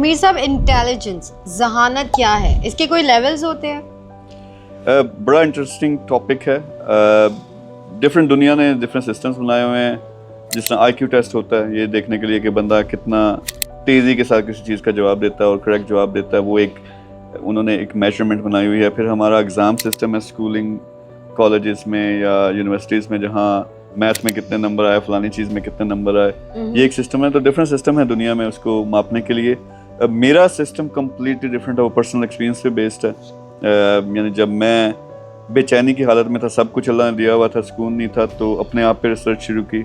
میر صاحب انٹیلیجنس ذہانت کیا ہے؟ اس کے کوئی لیولز ہوتے ہیں؟ بڑا انٹرسٹنگ ٹاپک ہے. ڈفرینٹ دنیا نے ڈفرینٹ سسٹمس بنائے ہوئے ہیں. جس طرح آئی کیو ٹیسٹ ہوتا ہے یہ دیکھنے کے لیے کہ بندہ کتنا تیزی کے ساتھ کسی چیز کا جواب دیتا ہے اور کریکٹ جواب دیتا ہے, وہ ایک انہوں نے ایک میجرمنٹ بنائی ہوئی ہے. پھر ہمارا ایگزام سسٹم ہے اسکولنگ کالجز میں یا یونیورسٹیز میں, جہاں میتھ میں کتنے نمبر آئے, فلانی چیز میں کتنے نمبر آئے, یہ ایک سسٹم ہے. تو ڈفرینٹ سسٹم ہے دنیا میں اس کو ماپنے کے لیے. میرا سسٹم کمپلیٹلی ڈفرینٹ ہے, وہ پرسنل ایکسپیرینس پہ بیسڈ ہے. یعنی جب میں بے چینی کی حالت میں تھا, سب کچھ اللہ نے دیا ہوا تھا, سکون نہیں تھا, تو اپنے آپ پہ ریسرچ شروع کی.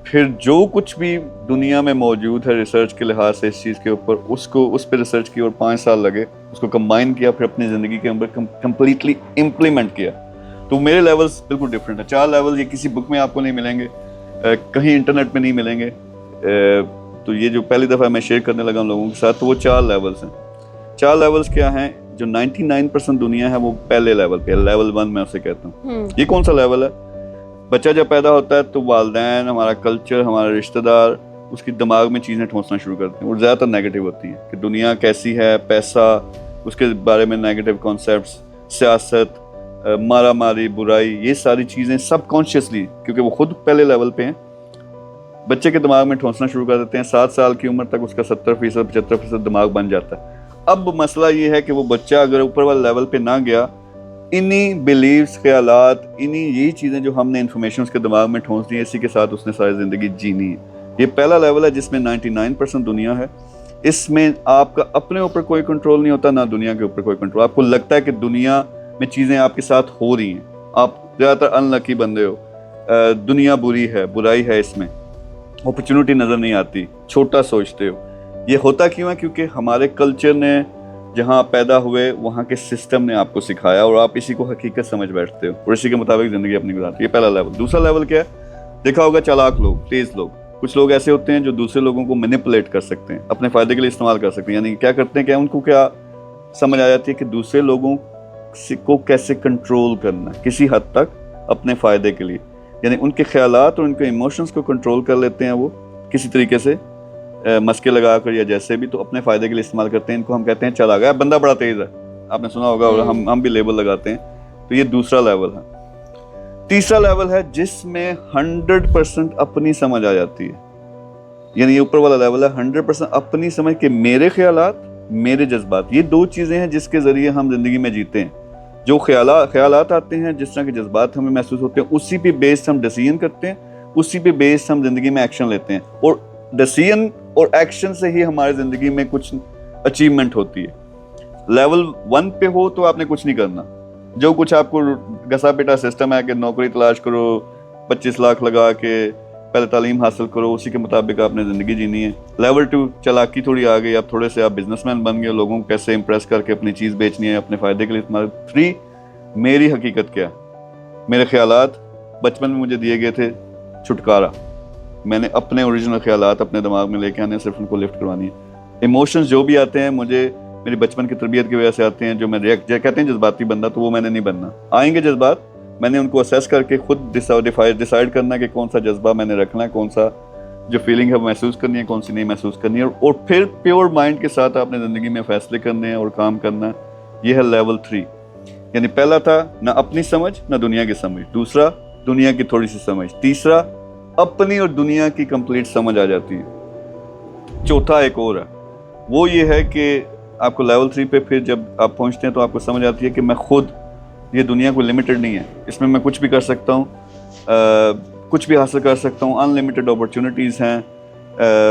پھر جو کچھ بھی دنیا میں موجود ہے ریسرچ کے لحاظ سے اس چیز کے اوپر, اس پہ ریسرچ کی اور 5 سال لگے, اس کو کمبائن کیا, پھر اپنی زندگی کے اندر کمپلیٹلی امپلیمنٹ کیا. تو میرے لیولز بالکل ڈفرینٹ ہیں. 4 لیول یہ کسی بک میں آپ کو نہیں ملیں گے, کہیں انٹرنیٹ پہ نہیں ملیں گے. تو یہ جو پہلی دفعہ میں شیئر کرنے لگا ہوں لوگوں کے ساتھ, تو وہ 4 لیولز ہیں. 4 لیولز کیا ہیں؟ جو 99% دنیا ہے وہ پہلے لیول پہ, لیول 1 میں اسے کہتا ہوں. یہ کون سا لیول ہے؟ بچہ جب پیدا ہوتا ہے تو والدین, ہمارا کلچر, ہمارے رشتہ دار اس کی دماغ میں چیزیں ٹھونسنا شروع کرتے ہیں, اور زیادہ تر نیگیٹو ہوتی ہیں کہ دنیا کیسی ہے, پیسہ, اس کے بارے میں نیگیٹو کانسیپٹس, سیاست, مارا ماری, برائی, یہ ساری چیزیں سب کانشیسلی, کیونکہ وہ خود پہلے لیول پہ ہیں, بچے کے دماغ میں ٹھونسنا شروع کر دیتے ہیں. 7 سال کی عمر تک اس کا 70% 75% دماغ بن جاتا ہے. اب مسئلہ یہ ہے کہ وہ بچہ اگر اوپر والے لیول پہ نہ گیا, انہی بیلیفز, خیالات, انہی یہی چیزیں جو ہم نے انفارمیشن اس کے دماغ میں ٹھونس دی ہیں, اسی کے ساتھ اس نے ساری زندگی جینی ہے. یہ پہلا لیول ہے جس میں 99% دنیا ہے. اس میں آپ کا اپنے اوپر کوئی کنٹرول نہیں ہوتا, نہ دنیا کے اوپر کوئی کنٹرول. آپ کو لگتا ہے کہ دنیا میں چیزیں آپ کے ساتھ ہو رہی ہیں, آپ زیادہ تر ان لکی بندے ہو, دنیا بری ہے, برائی ہے, اس میں اپرچونٹی نظر نہیں آتی, چھوٹا سوچتے ہو. یہ ہوتا کیوں ہے؟ کیونکہ ہمارے کلچر نے, جہاں آپ پیدا ہوئے وہاں کے سسٹم نے آپ کو سکھایا, اور آپ اسی کو حقیقت سمجھ بیٹھتے ہو اور اسی کے مطابق زندگی اپنی گزارتے. یہ پہلا لیول. دوسرا لیول کیا ہے؟ دیکھا ہوگا چالاک لوگ, تیز لوگ. کچھ لوگ ایسے ہوتے ہیں جو دوسرے لوگوں کو مینیپولیٹ کر سکتے ہیں, اپنے فائدے کے لیے استعمال کر سکتے ہیں. یعنی کیا کرتے ہیں کہ ان کو کیا سمجھ آ جاتی ہے کہ دوسرے لوگوں کو کیسے کنٹرول کرنا ہے کسی حد تک اپنے فائدے کے لیے. یعنی ان کے خیالات اور ان کے ایموشنز کو کنٹرول کر لیتے ہیں وہ کسی طریقے سے, مسکے لگا کر یا جیسے بھی, تو اپنے فائدے کے لیے استعمال کرتے ہیں. ان کو ہم کہتے ہیں چلا گیا, بندہ بڑا تیز ہے, آپ نے سنا ہوگا, اور ہم بھی لیبل لگاتے ہیں. تو یہ دوسرا لیول ہے. تیسرا لیول ہے جس میں 100% اپنی سمجھ آ جاتی ہے. یعنی یہ اوپر والا لیول ہے 100% اپنی سمجھ کہ میرے خیالات, میرے جذبات, یہ 2 چیزیں ہیں جس کے ذریعے ہم زندگی میں جیتے ہیں. جو خیالات آتے ہیں, جس طرح کے جذبات ہمیں محسوس ہوتے ہیں, اسی پہ بیس ہم ڈیسیژن کرتے ہیں, اسی پہ بیس ہم زندگی میں ایکشن لیتے ہیں, اور ڈیسیژن اور ایکشن سے ہی ہمارے زندگی میں کچھ اچیومنٹ ہوتی ہے. لیول 1 پہ ہو تو آپ نے کچھ نہیں کرنا, جو کچھ آپ کو گھسا پیٹا سسٹم ہے کہ نوکری تلاش کرو, 25 لاکھ لگا کے پہلے تعلیم حاصل کرو, اسی کے مطابق آپ نے زندگی جینی ہے. لیول 2 چالاکی تھوڑی آ گئی, اب تھوڑے سے آپ بزنس مین بن گئے, لوگوں کو کیسے امپریس کر کے اپنی چیز بیچنی ہے, اپنے فائدے کے لیے استعمال. 3 میری حقیقت کیا, میرے خیالات بچپن میں مجھے دیے گئے تھے, چھٹکارا, میں نے اپنے اوریجنل خیالات اپنے دماغ میں لے کے آنے, صرف ان کو لفٹ کروانی ہے. ایموشنز جو بھی آتے ہیں مجھے میری بچپن کی تربیت کی وجہ سے آتے ہیں, جو میں کہتے ہیں جذباتی بندہ, تو وہ میں نے نہیں بننا. آئیں گے جذبات, میں نے ان کو اسیس کر کے خود ڈیسائیڈ کرنا کہ کون سا جذبہ میں نے رکھنا ہے, کون سا جو فیلنگ ہے محسوس کرنی ہے, کون سی نہیں محسوس کرنی ہے, اور پھر پیور مائنڈ کے ساتھ آپ نے زندگی میں فیصلے کرنے ہیں اور کام کرنا ہے. یہ ہے لیول 3. یعنی پہلا تھا نہ اپنی سمجھ نہ دنیا کی سمجھ, دوسرا دنیا کی تھوڑی سی سمجھ, تیسرا اپنی اور دنیا کی کمپلیٹ سمجھ آ جاتی ہے. چوتھا ایک اور ہے, وہ یہ ہے کہ آپ کو لیول 3 پہ پھر جب آپ پہنچتے ہیں تو آپ کو سمجھ آتی ہے کہ میں خود, یہ دنیا کوئی لمیٹڈ نہیں ہے, اس میں کچھ بھی کر سکتا ہوں, کچھ بھی حاصل کر سکتا ہوں, ان لمیٹڈ اپرچونیٹیز ہیں,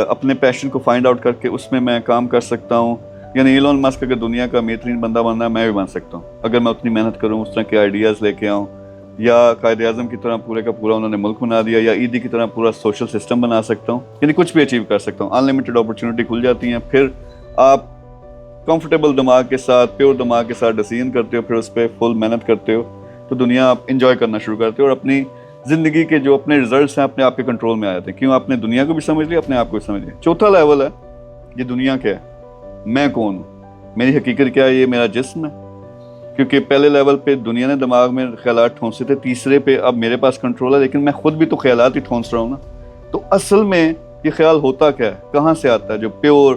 اپنے پیشن کو فائنڈ آؤٹ کر کے اس میں کام کر سکتا ہوں. یعنی ایلون مسک اگر دنیا کا امیر ترین بندہ بننا ہے, میں بھی بن سکتا ہوں اگر میں اتنی محنت کروں, اس طرح کے آئیڈیاز لے کے آؤں, یا قائد اعظم کی طرح پورے کا پورا انہوں نے ملک بنا دیا, یا ایدی کی طرح پورا سوشل سسٹم بنا سکتا ہوں. یعنی کچھ بھی اچیو کر سکتا ہوں, ان لمیٹڈ اپرچونیٹی کھل جاتی ہیں. پھر آپ کمفرٹیبل دماغ کے ساتھ, پیور دماغ کے ساتھ ڈیسیژن کرتے ہو, پھر اس پہ فل محنت کرتے ہو, تو دنیا آپ انجوائے کرنا شروع کرتے ہو, اور اپنی زندگی کے جو اپنے ریزلٹس ہیں اپنے آپ کے کنٹرول میں آ جاتے ہیں. کیوں؟ آپ نے دنیا کو بھی سمجھ لیا, اپنے آپ کو بھی سمجھ لیا. چوتھا لیول ہے, یہ دنیا کیا ہے, میں کون ہوں, میری حقیقت کیا ہے, یہ میرا جسم ہے. کیونکہ پہلے لیول پہ دنیا نے دماغ میں خیالات ٹھونسے تھے, تیسرے پہ اب میرے پاس کنٹرول ہے, لیکن میں خود بھی تو خیالات ہی ٹھونس رہا ہوں نا. تو اصل میں یہ خیال ہوتا کیا ہے, کہاں سے آتا ہے, جو پیور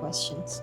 questions.